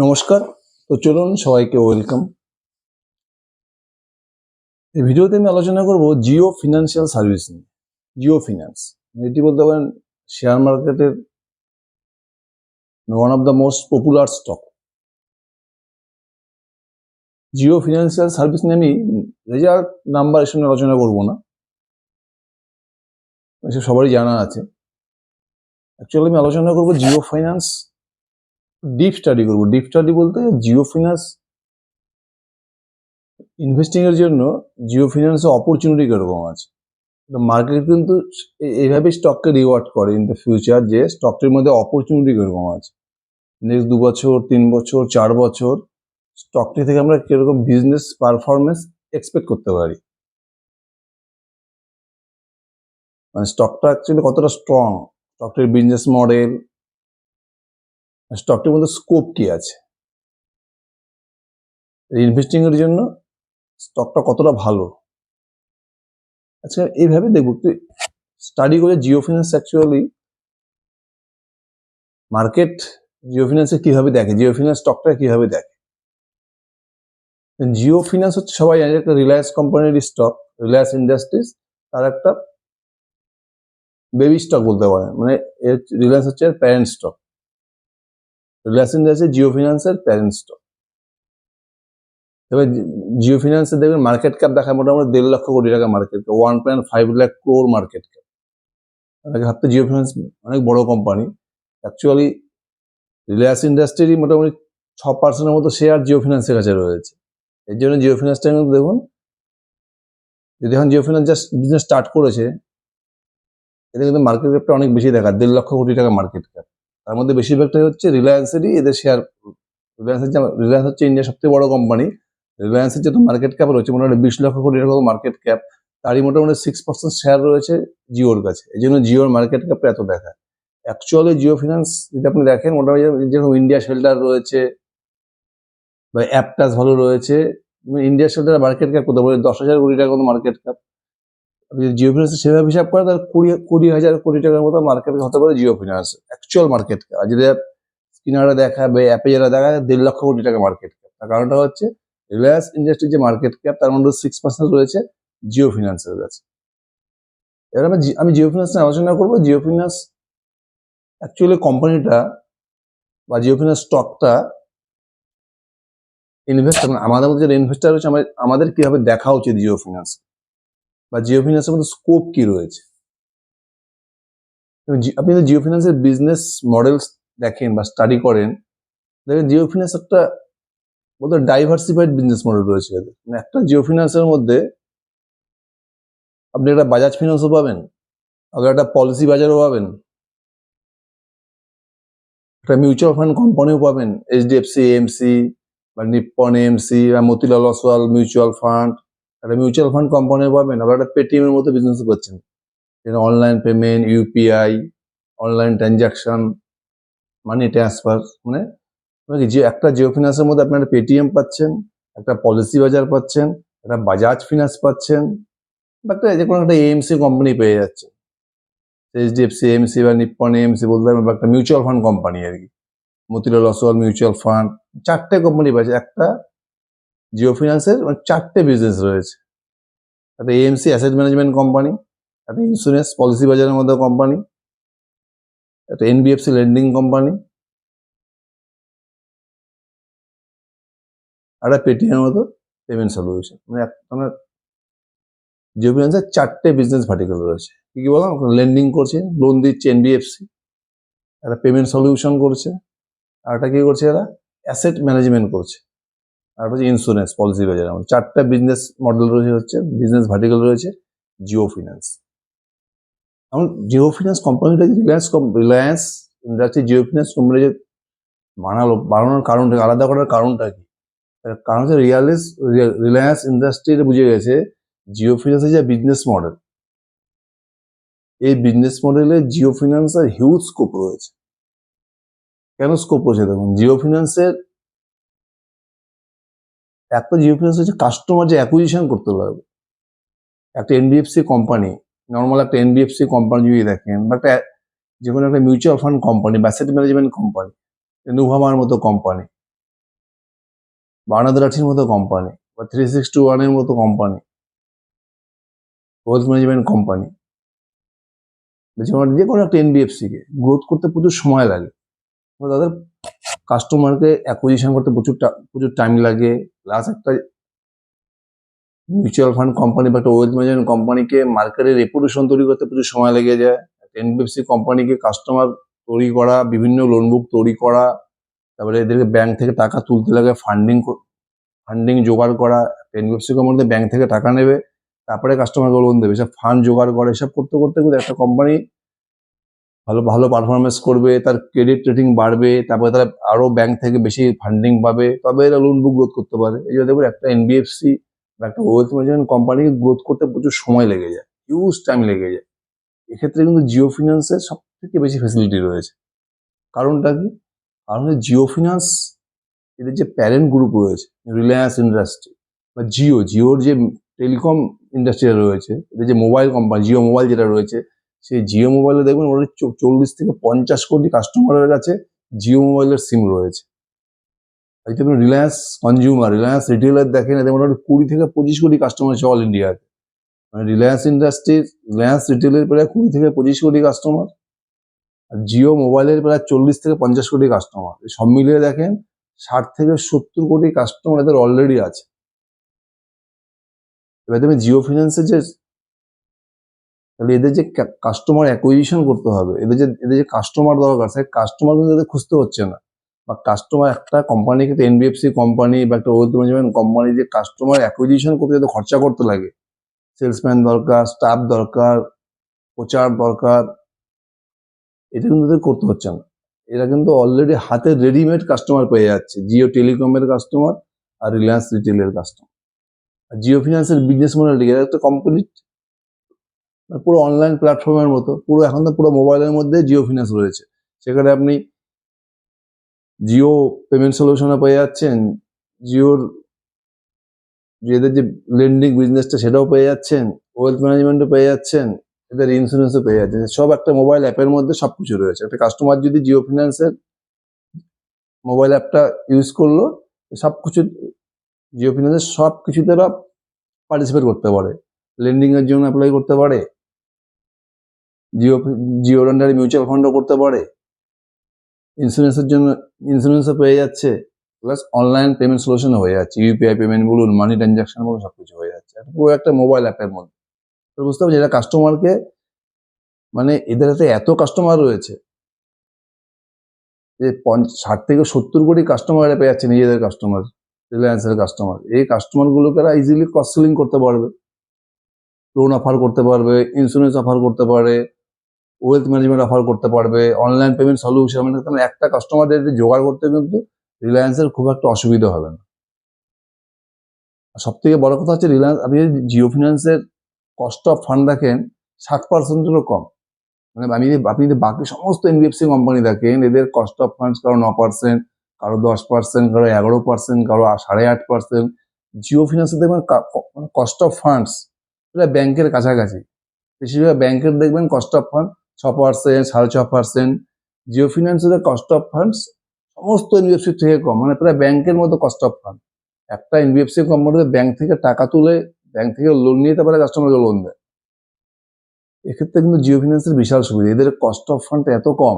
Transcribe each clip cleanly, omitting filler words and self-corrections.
নমস্কার। তো চলুন সবাইকে ওয়েলকাম। এই ভিডিওতে আমি আলোচনা করব জিও ফিনান্সিয়াল সার্ভিস নিয়ে। জিও ফিন্যান্স এটি বলতে পারেন শেয়ার মার্কেটের one of the most popular stock. Jio financial service নিয়ে আমি রেজাল্ট নাম্বার এর সঙ্গে আলোচনা করব না, এসব সবারই জানা আছে। অ্যাকচুয়ালি আমি আলোচনা করব জিও ফাইন্যান্স, ডিপ স্টাডি করব। ডিপ স্টাডি বলতে জিও ফিন্যান্স ইনভেস্টিং এর জন্য জিও ফিন্যান্সের অপরচুনিটি কিরকম আছে। মার্কেট কিন্তু এইভাবে স্টককে রিওয়ার্ড করে ইন দ্য ফিউচার, যে স্টকটির মধ্যে অপরচুনিটি কিরকম আছে। নেক্সট 2 বছর, 3 বছর, 4 বছর স্টকটি থেকে আমরা কিরকম বিজনেস পারফরমেন্স এক্সপেক্ট করতে পারি, মানে স্টকটা অ্যাকচুয়ালি কতটা স্ট্রং, স্টকটির বিজনেস মডেল, স্টকটির মধ্যে স্কোপ কি আছে, ইনভেস্টিং এর জন্য স্টকটা কতটা ভালো। আচ্ছা, এইভাবে দেখবো স্টাডি করে Jio finance actually market Jio ফিন্যান্সে কিভাবে দেখে, জিও ফিন্যান্স স্টকটা কিভাবে দেখে। জিও ফিন্যান্স হচ্ছে সবাই জানে একটা রিলায়েন্স কোম্পানির স্টক, রিলায়েন্স ইন্ডাস্ট্রিজ তার একটা বেবি স্টক বলতে পারেন, মানে রিলায়েন্স হচ্ছে parent stock. Reliance industry Jio ফিন্যান্সের প্যারেন্ট স্টক। এবার জিও ফিন্যান্সে দেখবেন মার্কেট ক্যাপ দেখায় মোটামুটি 1.5 লক্ষ কোটি টাকা market cap, 1.5 lakh crore market cap. অনেকে ভাবতে জিও ফিন্যান্স অনেক বড় কোম্পানি, অ্যাকচুয়ালি রিলায়েন্স ইন্ডাস্ট্রিরই মোটামুটি 6% মতো শেয়ার জিও ফিন্যান্সের কাছে রয়েছে। এর জন্য জিও ফিন্যান্সটা কিন্তু দেখুন, যদি এখন Jio finance just business start করেছে, এদের কিন্তু মার্কেট ক্যাপটা অনেক বেশি দেখা, 1.5 লক্ষ কোটি টাকা মার্কেট ক্যাপ। তার মধ্যে বেশিরভাগটাই হচ্ছে রিলায়েন্সেরই, এদের শেয়ার। রিলায়েন্স হচ্ছে ইন্ডিয়ার সবথেকে বড় কোম্পানি। রিলায়েন্সের যেহেতু মার্কেট ক্যাপ রয়েছে মোটামুটি 20 লক্ষ কোটি টাকা মার্কেট ক্যাপ, তারই মোটামুটি 6% শেয়ার রয়েছে জিওর কাছে। এই জন্য জিওর মার্কেট ক্যাপটা এত দেখায়। অ্যাকচুয়ালি জিও ফিন্যান্স যদি আপনি দেখেন, মোটামুটি যেরকম ইন্ডিয়া শেল্টার রয়েছে বা অ্যাপটাস ভালো রয়েছে, ইন্ডিয়া শেল্টার মার্কেট ক্যাপ কত বলে 10,000 কোটি টাকার মতো মার্কেট ক্যাপ। আপনি জিও ফিন্যান্স সেভাবে হিসাব করে তাহলে 20,000 কোটি টাকার মতো মার্কেট হতে পারে Jio finance actual market cap. আর যদি স্ক্রিনারে দেখায় বা অ্যাপে যারা দেখায় 1.5 লক্ষ কোটি টাকা মার্কেট ক্যাপ। তার কারণটা হচ্ছে রিলায়েন্স ইন্ডাস্ট্রির যে মার্কেট ক্যাপ তার মধ্যে 6% রয়েছে জিও ফিন্যান্সের কাছে। এবার আমি জিও ফিন্যান্স নিয়ে আলোচনা করবো। জিও ফিন্যান্স অ্যাকচুয়ালি কোম্পানিটা বা জিও ফিন্যান্স স্টকটা ইনভেস্টার, আমাদের মধ্যে যারা ইনভেস্টার রয়েছে আমাদের কিভাবে দেখা উচিত জিও ফিন্যান্স, বা জিও ফিন্যান্সের মধ্যে স্কোপ কি রয়েছে। আপনি যদি জিও ফিন্যান্সের বিজনেস মডেলস দেখেন বা স্টাডি করেন, দেখেন জিও ফিন্যান্স একটা বলতে ডাইভার্সিফাইড বিজনেস মডেল রয়েছে। মানে একটা জিও ফিন্যান্সের মধ্যে আপনি একটা বাজাজ ফিন্যান্সও পাবেন, আবার একটা পলিসি বাজারও পাবেন, একটা মিউচুয়াল ফান্ড কোম্পানিও পাবেন, এইচডিএফসি এএমসি বা নিপ্পন এএমসি বা মতিলাল ওসওয়াল মিউচুয়াল ফান্ড, একটা মিউচুয়াল ফান্ড কোম্পানিও পাবেন। আবার একটা পেটিএম এর মতো বিজনেস করছেন, যেটা online payment, UPI, online transaction, money transfer. মানে যে একটা জিও ফিন্যান্সের মধ্যে আপনি একটা পেটিএম পাচ্ছেন, একটা পলিসি বাজার পাচ্ছেন, একটা বাজাজ ফিন্যান্স পাচ্ছেন, বা একটা যে কোনো একটা এএমসি কোম্পানি পেয়ে যাচ্ছেন। এইচডিএফসি এএমসি বা নিপ্পন এএমসি বলতে পারবেন, বা একটা মিউচুয়াল ফান্ড কোম্পানি আর কি, মতিলাল ওসওয়াল মিউচুয়াল ফান্ড। 4টে কোম্পানি পাচ্ছে একটা জিও ফিন্যান্সের, মানে 4টে বিজনেস রয়েছে। একটা এএমসি অ্যাসেট ম্যানেজমেন্ট কোম্পানি, একটা ইন্স্যুরেন্স পলিসি বাজারের মধ্যে কোম্পানি, একটা এনবিএফসি লেন্ডিং কোম্পানি, আর একটা পেটিএম মতো পেমেন্ট সলিউশন। মানে জিও ফিন্যান্সের 4টে বিজনেস ভার্টিকাল রয়েছে। কি কি বললাম, লেন্ডিং করছে, লোন দিচ্ছে এনবিএফসি, একটা পেমেন্ট সলিউশন করছে, আর একটা কি করছে এরা অ্যাসেট ম্যানেজমেন্ট করছে, আর হচ্ছে ইন্স্যুরেন্স পলিসি বাজার। আমার 4টা বিজনেস মডেল রয়েছে, হচ্ছে বিজনেস ভার্টিকাল রয়েছে জিও ফিন্যান্স। এখন জিও ফিন্যান্স কোম্পানিটা Reliance industry Jio finance company যে বানানোর কারণটা, আলাদা করার কারণটা কি? কারণ হচ্ছে রিলায়েন্স ইন্ডাস্ট্রি বুঝে গেছে জিও ফিন্যান্সের যে বিজনেস মডেল, এই বিজনেস মডেলে জিও ফিন্যান্সের হিউজ স্কোপ রয়েছে। কেন স্কোপ রয়েছে দেখুন, জিও ফিন্যান্স হচ্ছে কাস্টমার যে অ্যাকুইজিশন করতে পারবে। একটা এনবিএফসি কোম্পানি, নর্মাল একটা এনবিএফসি কোম্পানি যদি দেখেন, বা একটা যে কোনো একটা মিউচুয়াল ফান্ড কোম্পানি বা অ্যাসেট ম্যানেজমেন্ট কোম্পানি, নুভামার মতো কোম্পানি, বানাদরাঠির মতো কোম্পানি বা 361-এর মতো কোম্পানি, ওয়েলথ ম্যানেজমেন্ট কোম্পানি, যে কোনো একটা এনবিএফসি কে গ্রোথ করতে প্রচুর সময় লাগে। তাদের কাস্টমারকে অ্যাকুইজিশন করতে প্রচুর টাইম লাগে। প্লাস একটা মিউচুয়াল ফান্ড কোম্পানি বা একটা ওয়েলথ ম্যানেজমেন্ট কোম্পানিকে মার্কেটে রেপুটেশন তৈরি করতে প্রচুর সময় লেগে যায়। এনবিএফসি কোম্পানিকে কাস্টমার তৈরি করা, বিভিন্ন লোন বুক তৈরি করা, তারপরে এদেরকে ব্যাংক থেকে টাকা তুলতে লাগে, ফান্ডিং জোগাড় করা। এনবিএফসি কোম্পানিতে ব্যাংক থেকে টাকা নেবে, তারপরে কাস্টমারকে লোন দেবে, সব ফান্ড জোগাড় করে, এসব করতে করতে কিন্তু একটা কোম্পানি ভালো ভালো পারফরমেন্স করবে, তার ক্রেডিট রেটিং বাড়বে, তারপরে তারা আরো ব্যাংক থেকে বেশি ফান্ডিং পাবে, তবে এরা লোন বুক গ্রোথ করতে পারে। এই জন্য দেখুন একটা এনবিএফসি বা একটা ওয়েলথ ম্যানেজমেন্ট কোম্পানিকে গ্রোথ করতে প্রচুর সময় লেগে যায়, হিউজ টাইম লেগে যায়। এক্ষেত্রে কিন্তু জিও ফিন্যান্সের সব থেকে বেশি ফেসিলিটি রয়েছে। কারণটা কি? কারণ জিও ফিন্যান্স এদের যে প্যারেন্ট গ্রুপ রয়েছে, রিলায়েন্স ইন্ডাস্ট্রি বা জিওর যে টেলিকম ইন্ডাস্ট্রি রয়েছে, এদের যে মোবাইল কোম্পানি জিও মোবাইল যেটা রয়েছে, সেই জিও মোবাইলে দেখবেন ওদের 40 থেকে 50 কোটি কাস্টমারের কাছে জিও মোবাইলের সিম রয়েছে। আর যদি আপনি রিলায়েন্স কনজিউমার, রিলায়েন্স রিটেলার দেখেন, এদের মোটামুটি 20 থেকে 25 কোটি কাস্টমার আছে অল ইন্ডিয়াতে। মানে রিলায়েন্স ইন্ডাস্ট্রির, রিলায়েন্স রিটেলের প্রায় 20 থেকে 25 কোটি কাস্টমার, আর জিও মোবাইলের প্রায় 40 থেকে 50 কোটি কাস্টমার। সব মিলিয়ে দেখেন 60 থেকে 70 কোটি কাস্টমার এদের অলরেডি আছে। এবার তুমি জিও ফিন্যান্সের যে, তাহলে এদের যে কাস্টমার অ্যাকুইজিশন করতে হবে, এদের যে কাস্টমার দরকার, সেই কাস্টমার কিন্তু এদের খুঁজতে হচ্ছে না। বা কাস্টমার একটা কোম্পানিকে, এনবিএফসি কোম্পানি বা একটা ওয়েলথ ম্যানেজমেন্ট কোম্পানি যে কাস্টমার অ্যাকুইজিশন করতে যাতে খরচা করতে লাগে, সেলসম্যান দরকার, স্টাফ দরকার, প্রচার দরকার, এটা কিন্তু এদের করতে হচ্ছে না। এরা কিন্তু অলরেডি হাতে রেডিমেড কাস্টমার পেয়ে যাচ্ছে, জিও টেলিকমের কাস্টমার আর রিলায়েন্স রিটেলের কাস্টমার। আর জিও ফিন্যান্সের বিজনেস মডেল এরা একটা কমপ্লিট পুরো অনলাইন প্ল্যাটফর্মের মতো, পুরো এখন তো পুরো মোবাইলের মধ্যে জিও ফিন্যান্স রয়েছে। সেখানে আপনি জিও পেমেন্ট সলিউশনে পেয়ে যাচ্ছেন, জিওর এদের যে লেন্ডিং বিজনেসটা সেটাও পেয়ে যাচ্ছেন, ওয়েলথ ম্যানেজমেন্টও পেয়ে যাচ্ছেন, এদের ইন্স্যুরেন্সও পেয়ে যাচ্ছেন, সব একটা মোবাইল অ্যাপের মধ্যে সবকিছু রয়েছে। একটা কাস্টমার যদি জিও ফিন্যান্সের মোবাইল অ্যাপটা ইউজ করলো, সবকিছু জিও ফিন্যান্সের সব কিছুতে এরা পার্টিসিপেট করতে পারে, লেন্ডিং এর জন্য অ্যাপ্লাই করতে পারে, জিওর আন্ডারে মিউচুয়াল ফান্ডও করতে পারে, ইন্স্যুরেন্সের জন্য ইন্স্যুরেন্সও পেয়ে যাচ্ছে, প্লাস অনলাইন পেমেন্ট সলিউশনও হয়ে যাচ্ছে, ইউপিআই পেমেন্ট বলুন, মানি ট্রানজাকশন বলুন, সবকিছু হয়ে যাচ্ছে পুরো একটা মোবাইল অ্যাপের মধ্যে। তো বুঝতে পারছি এটা কাস্টমারকে, মানে এদের হাতে এত কাস্টমার রয়েছে যে 60 থেকে 70 কোটি কাস্টমার এরা পেয়ে যাচ্ছে, নিজেদের কাস্টমার, রিলায়েন্সের কাস্টমার। এই কাস্টমারগুলোকে এরা ইজিলি ক্রস সেলিং করতে পারবে, লোন অফার করতে পারবে, ইন্স্যুরেন্স অফার করতে পারে, ওয়েলথ ম্যানেজমেন্ট অফার করতে পারবে, অনলাইন পেমেন্ট সলিউশন, মানে একটা কাস্টমার যদি জোগাড় করতে কিন্তু রিলায়েন্সের খুব একটা অসুবিধা হবে না। সব থেকে বড় কথা হচ্ছে রিলায়েন্স, আপনি যদি জিও ফিন্যান্সের কস্ট অফ ফান্ড দেখেন 60%-এরও কম। মানে আপনি যদি বাকি সমস্ত এনবিএফসি কোম্পানি দেখেন, এদের কস্ট অফ ফান্ডস কারো 9%, কারো 10%, কারো 11%, কারো 8.5%। জিও ফিন্যান্সে দেখবেন কস্ট অফ ফান্ডস এটা ব্যাংকের কাছাকাছি। বেশিরভাগ ব্যাংকের দেখবেন কস্ট অফ ফান্ড 6%, 6.5%। জিও ফিন্যান্সের কস্ট অফ ফান্ডস সমস্ত এনবিএফসি থেকে কম, মানে প্রায় ব্যাংকের মতো কস্ট অফ ফান্ড। একটা এনবিএফসি কোম্পানিতে ব্যাংক থেকে টাকা তুলে, ব্যাংক থেকে লোন নিয়ে তারপরে কাস্টমারকে লোন দেয়। এক্ষেত্রে কিন্তু জিও ফিন্যান্সের বিশাল সুবিধা, এদের কস্ট অফ ফান্ড এত কম,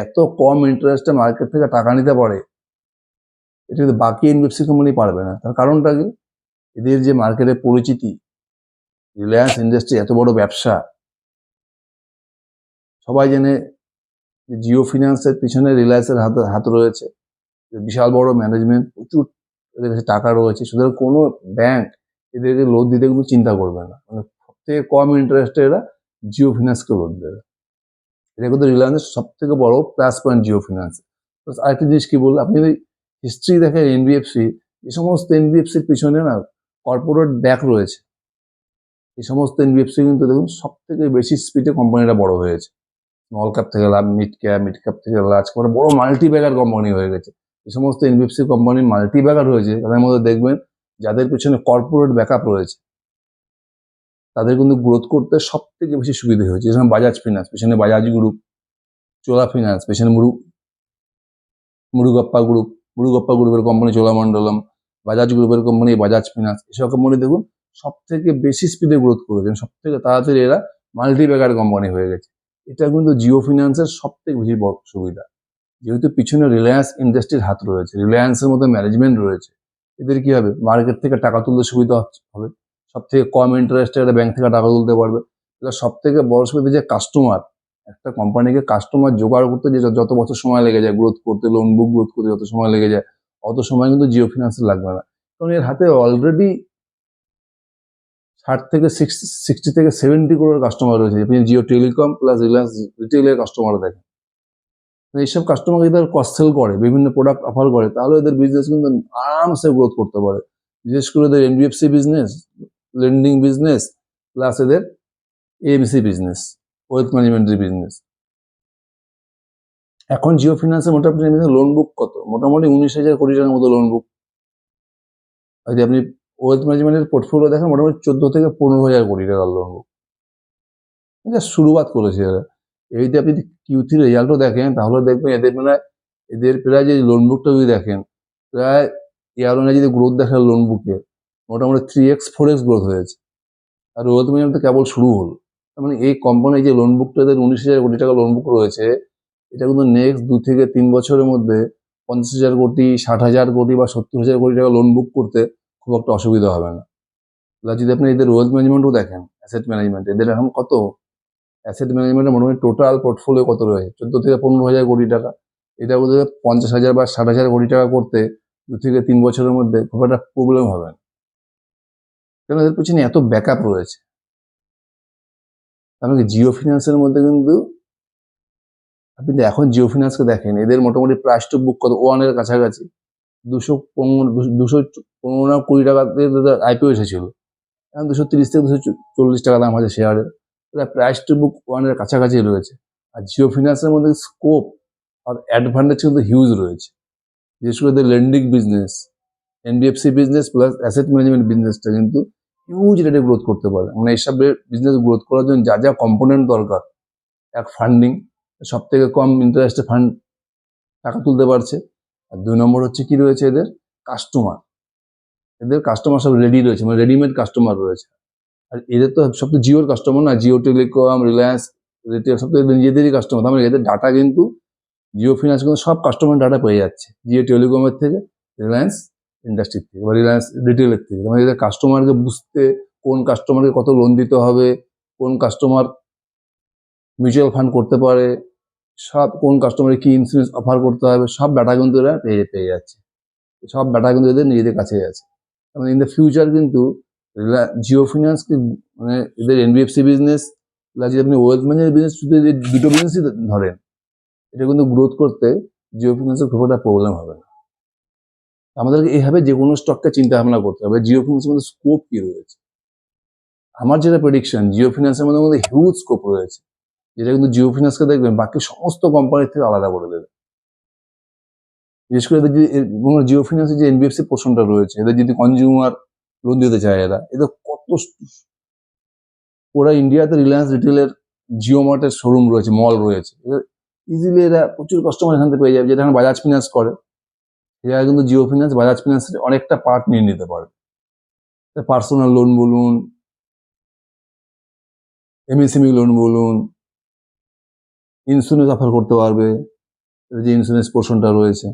এত কম ইন্টারেস্টে মার্কেট থেকে টাকা নিতে পারে, এটা কিন্তু বাকি এনবিএফসি কোম্পানি পারবে না। তার কারণটা কি? এদের যে মার্কেটে পরিচিতি, রিলায়েন্স ইন্ডাস্ট্রি এত বড় ব্যবসা, সবাই জানে যে জিও ফিন্যান্সের পিছনে রিলায়েন্সের হাত রয়েছে, বিশাল বড় ম্যানেজমেন্ট, প্রচুর এদের কাছে টাকা রয়েছে, সুতরাং কোনো ব্যাংক এদেরকে লোন দিতে কিন্তু চিন্তা করবে না। মানে সব থেকে কম ইন্টারেস্টে এরা জিও ফিন্যান্সকে লোন দেবে। এটা কিন্তু রিলায়েন্সের সব থেকে বড় প্লাস পয়েন্ট জিও ফিন্যান্স। আরেকটা জিনিস কি বললো, আপনি যদি হিস্ট্রি দেখেন এনবিএফসি, এই সমস্ত এনবিএফসির পিছনে না কর্পোরেট ব্যাক রয়েছে। এই সমস্ত এনবিএফসি কিন্তু দেখুন সব থেকে বেশি স্পিডে কোম্পানিটা বড় হয়েছে, স্মল ক্যাপ থেকে মিড ক্যাপ থেকে লার্জ ক্যাপ, বড় মাল্টি ব্যাগার কোম্পানি হয়ে গেছে। এই সমস্ত এনবিএফসি কোম্পানি মাল্টি ব্যাগার হয়েছে, তাদের মধ্যে দেখবেন যাদের পিছনে কর্পোরেট ব্যাকআপ রয়েছে, তাদের কিন্তু গ্রোথ করতে সব থেকে বেশি সুবিধা হয়েছে। যেমন বাজাজ ফিন্যান্স, পেছনে বাজাজ গ্রুপ, চোলা ফিন্যান্স, পেছনে মুরুগাপ্পা গ্রুপের কোম্পানি চোলামণ্ডলম, বাজাজ গ্রুপের কোম্পানি বাজাজ ফিনান্স, এসব কোম্পানি দেখুন সব থেকে বেশি স্পিডে গ্রোথ করেছেন, সব থেকে তাড়াতাড়ি এরা মাল্টি ব্যাগার কোম্পানি হয়ে গেছে। এটা কিন্তু জিও ফিনান্সের সব থেকে বেশি বড় সুবিধা, যেহেতু পিছনে রিলায়েন্স ইন্ডাস্ট্রির হাত রয়েছে, রিলায়েন্সের মতো ম্যানেজমেন্ট রয়েছে, এদের কি হবে, মার্কেট থেকে টাকা তুলতে সুবিধা হবে, সব থেকে কম ইন্টারেস্টে একটা ব্যাংক থেকে টাকা তুলতে পারবে। এটা সব থেকে বড় সুবিধা যে কাস্টমার, একটা কোম্পানিকে কাস্টমার জোগাড় করতে যে যত বছর সময় লেগে যায়, গ্রোথ করতে, লোন বুক গ্রোথ করতে যত সময় লেগে যায়, অত সময় কিন্তু জিও ফিনান্সে লাগবে না, কারণ এর হাতে অলরেডি 60 থেকে 70 করোড় কাস্টমার রয়েছে। আপনি জিও টেলিকম প্লাস রিলায়েন্স রিটেলের কাস্টমার দেখেন, এইসব কাস্টমার যদি ক্রস সেল করে, বিভিন্ন প্রোডাক্ট অফার করে, তাহলে এদের বিজনেস কিন্তু আরামসে গ্রোথ করতে পারে। বিশেষ করে এদের NBFC business, lending business, plus এদের এএমসি বিজনেস, ওয়েলথ ম্যানেজমেন্টের বিজনেস। এখন জিও ফিনান্সের মোটামুটি লোন বুক কত, মোটামুটি 19,000 কোটি টাকার মতো লোন বুক। যদি আপনি ওয়েলথ ম্যানেজমেন্টের পোর্টফোলিও দেখেন, মোটামুটি 14 থেকে 15,000 কোটি টাকার লোন বুক। শুরুয়াত করেছে এরা। এই যে আপনি Q3 রেজাল্টও দেখেন, তাহলে দেখবেন এদের প্রায় যে লোন বুকটা যদি দেখেন, প্রায় ইয়ার যদি গ্রোথ দেখেন লোন বুকে, মোটামুটি 3x 4x গ্রোথ হয়েছে। আর ওয়েলথ ম্যানেজমেন্ট তো কেবল শুরু হলো। তার মানে এই কোম্পানি যে লোন বুকটা, এদের 19,000 কোটি টাকা লোন বুক রয়েছে, এটা কিন্তু নেক্সট 2 থেকে 3 বছরের মধ্যে 50,000 কোটি, 60,000 কোটি বা 70,000 কোটি টাকা লোন বুক করতে খুব একটা অসুবিধা হবে না। যদি আপনি এদের ওয়েলথ ম্যানেজমেন্টও দেখেন, অ্যাসেট ম্যানেজমেন্ট, এদের এখন কত অ্যাসেট ম্যানেজমেন্টের মোটামুটি টোটাল পোর্টফোলিও কত রয়েছে, 14 থেকে 15,000 কোটি টাকা। এটা বোধহয় 50,000 বা 60,000 কোটি টাকা করতে 2 থেকে 3 বছরের মধ্যে খুব একটা প্রবলেম হবে না, কারণ এদের পিছনে এত ব্যাকআপ রয়েছে। আমাকে জিও ফিনান্সের মধ্যে কিন্তু আপনি এখন জিও ফিনান্সকে দেখেন, এদের মোটামুটি প্রাইস টু বুক কত 1 এর কাছাকাছি, 215 কোটি টাকাতে আইপিও এসেছিল, এখন 230 থেকে 240 টাকা দাম আছে শেয়ারের। এটা প্রাইস টু বুক 1 এর কাছাকাছি রয়েছে। আর জিও ফিনান্সের মধ্যে স্কোপ আর অ্যাডভান্টেজ কিন্তু হিউজ রয়েছে, বিশেষ করে lending business, NBFC business plus asset management বিজনেসটা কিন্তু হিউজ রেটে গ্রোথ করতে পারে। মানে এইসব বিজনেস গ্রোথ করার জন্য যা যা কম্পোনেন্ট দরকার, এক ফান্ডিং, সব থেকে কম ইন্টারেস্টে ফান্ড টাকা তুলতে পারছে। আর 2 নম্বর হচ্ছে কি রয়েছে, এদের কাস্টমার সব রেডি রয়েছে, মানে রেডিমেড কাস্টমার রয়েছে। আর এদের তো সব তো জিওর কাস্টমার না, জিও টেলিকম, রিলায়েন্স রিটেল সব তো এদের নিজেদেরই কাস্টমার। তার মানে এদের ডাটা কিন্তু জিও ফিনান্স কিন্তু সব কাস্টমার ডাটা পেয়ে যাচ্ছে, জিও টেলিকমের থেকে, রিলায়েন্স ইন্ডাস্ট্রির থেকে বা রিলায়েন্স রিটেলের থেকে। মানে এদের কাস্টমারকে বুঝতে, কোন কাস্টমারকে কত লোন দিতে হবে, কোন কাস্টমার মিউচুয়াল ফান্ড করতে পারে, সব কোন কাস্টমারে কি ইন্স্যুরেন্স অফার করতে হবে, সব ডাটা কিন্তু এরা পেয়ে যাচ্ছে। সব ডাটা কিন্তু এদের নিজেদের কাছেই আছে। মানে ইন দ্য ফিউচার কিন্তু জিও ফিনান্সকে, মানে এদের এনবিএফসি বিজনেস যদি আপনি ওয়েলথ ম্যানেজমেন্ট বিজনেস, শুধু এদের দুটো বিজনেসই ধরেন, এটা কিন্তু গ্রোথ করতে জিও ফিনান্সের খুব একটা প্রবলেম হবে না। আমাদেরকে এইভাবে যে কোনো স্টককে চিন্তা ভাবনা করতে হবে, জিও ফিনান্সের মধ্যে স্কোপ কি রয়েছে। আমার যেটা প্রেডিকশন, জিও ফিনান্সের মধ্যে হিউজ স্কোপ রয়েছে, যেটা কিন্তু জিও ফিনান্সকে দেখবেন বাকি সমস্ত কোম্পানির থেকে আলাদা করে দেবে। বিশেষ করে এদের যে জিও ফিনান্সের যে এনবিএফসি পোর্শনটা রয়েছে, এদের যদি কনজিউমার লোন দিতে চায়, এদের কত, ওরা ইন্ডিয়াতে রিলায়েন্স রিটেলের জিও মার্টের শোরুম রয়েছে, মল রয়েছে, ইজিলি এরা প্রচুর কাস্টমার এখান থেকে পেয়ে যাবে। যেটা এখন বাজাজ ফিনান্স করে, এরা কিন্তু জিও ফিনান্স বাজাজ ফিনান্সের অনেকটা পার্ট নিয়ে নিতে পারে। পার্সোনাল লোন বলুন, এমএসএমই লোন বলুন, ইন্স্যুরেন্স অফার করতে পারবে, যে ইন্স্যুরেন্স পোর্শনটা রয়েছে,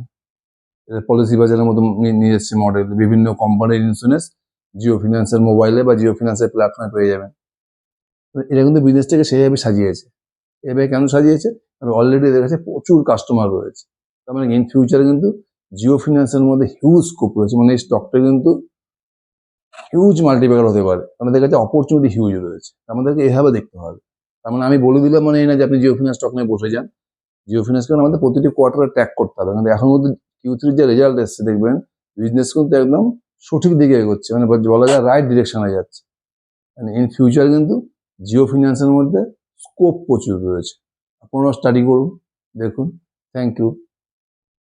পলিসি বাজারের মতো নিয়ে এসছে মডেল, বিভিন্ন কোম্পানির ইন্স্যুরেন্স জিও ফিনান্সের মোবাইলে বা জিও ফিনান্সের প্ল্যাটফর্মে পেয়ে যাবেন। এরা কিন্তু বিজনেসটাকে সেইভাবে সাজিয়েছে। এভাবে কেন সাজিয়েছে, কারণ অলরেডি এদের কাছে প্রচুর কাস্টমার রয়েছে। তার মানে ইন ফিউচারে কিন্তু জিও ফিনান্সের মধ্যে হিউজ স্কোপ রয়েছে, মানে এই স্টকটা কিন্তু হিউজ মাল্টিপ্যাকার হতে পারে, আমাদের কাছে অপরচুনিটি হিউজ রয়েছে, আমাদেরকে এভাবে দেখতে হবে। তার মানে আমি বলে দিলাম মানে এই না যে আপনি জিও ফিনান্স স্টক নিয়ে বসে যান। জিও ফিনান্সকে আমাদের প্রতিটি কোয়ার্টারে ট্র্যাক করতে হবে, কিন্তু এখন মধ্যে Q3 যে রেজাল্ট এসছে, দেখবেন বিজনেস কিন্তু একদম সঠিক দিকে এগোচ্ছে, মানে বলা যায় রাইট ডিরেকশনে যাচ্ছে। মানে ইন ফিউচার কিন্তু জিও ফিনান্সের মধ্যে স্কোপ প্রচুর রয়েছে। আপনারা স্টাডি করুন, দেখুন। Thank you.